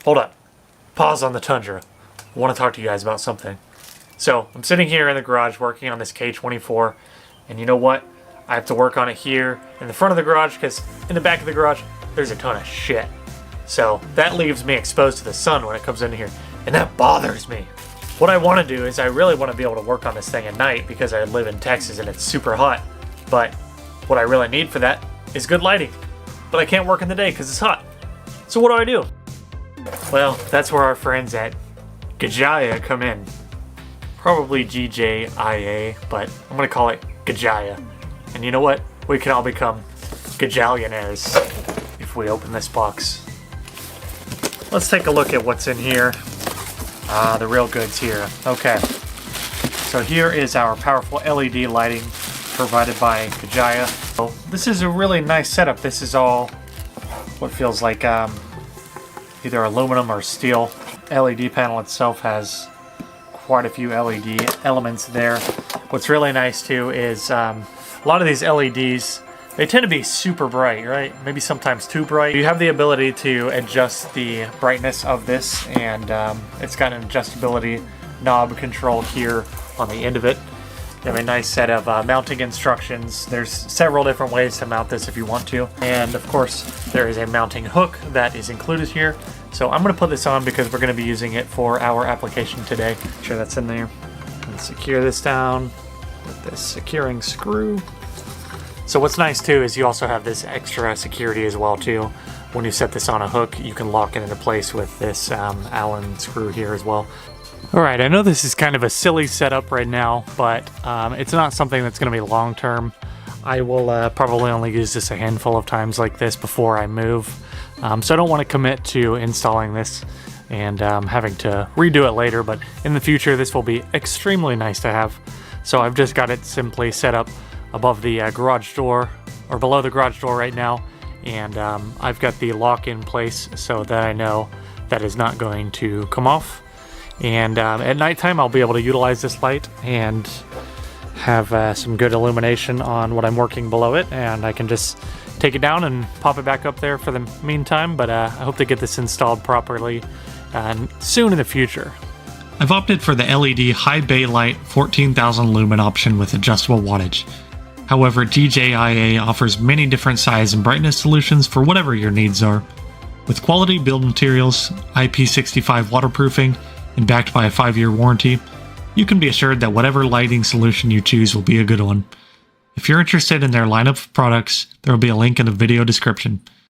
hold up. Pause on the Tundra. I want to talk to you guys about something. So, I'm sitting here in the garage working on this K24, and you know what? I have to work on it here in the front of the garage because in the back of the garage, there's a ton of shit. So, that leaves me exposed to the sun when it comes in here, and that bothers me. What I want to do is I really want to be able to work on this thing at night because I live in Texas and it's super hot. But what I really need for that is good lighting. But I can't work in the day because it's hot. So what do? Well, that's where our friends at GGJIA come in. Probably GGJIA, but I'm going to call it GGJIA. And you know what? We can all become gajillionaires if we open this box. Let's take a look at what's in here. The real goods here. Okay. So here is our powerful LED lighting provided by GGJIA. So this is a really nice setup. This is all what feels like either aluminum or steel. LED panel itself has quite a few LED elements there. What's really nice too is a lot of these LEDs, they tend to be super bright, right? Maybe sometimes too bright. You have the ability to adjust the brightness of this, and it's got an adjustability knob control here on the end of it. You have a nice set of mounting instructions. There's several different ways to mount this if you want to. And of course, there is a mounting hook that is included here. So I'm gonna put this on because we're gonna be using it for our application today. Make sure that's in there. And secure this down with this securing screw. So what's nice too is you also have this extra security as well too. When you set this on a hook, you can lock it into place with this Allen screw here as well. Alright, I know this is kind of a silly setup right now, but it's not something that's going to be long term. I will probably only use this a handful of times like this before I move. So I don't want to commit to installing this and having to redo it later, but in the future this will be extremely nice to have. So I've just got it simply set up above the garage door, or below the garage door right now, and I've got the lock in place so that I know that is not going to come off. And at nighttime I'll be able to utilize this light and have some good illumination on what I'm working below it, and I can just take it down and pop it back up there for the meantime, but I hope to get this installed properly soon in the future. I've opted for the LED high bay light 14,000 lumen option with adjustable wattage. However, GGJIA offers many different size and brightness solutions for whatever your needs are. With quality build materials, IP65 waterproofing, and backed by a 5-year warranty, you can be assured that whatever lighting solution you choose will be a good one. If you're interested in their lineup of products, there will be a link in the video description.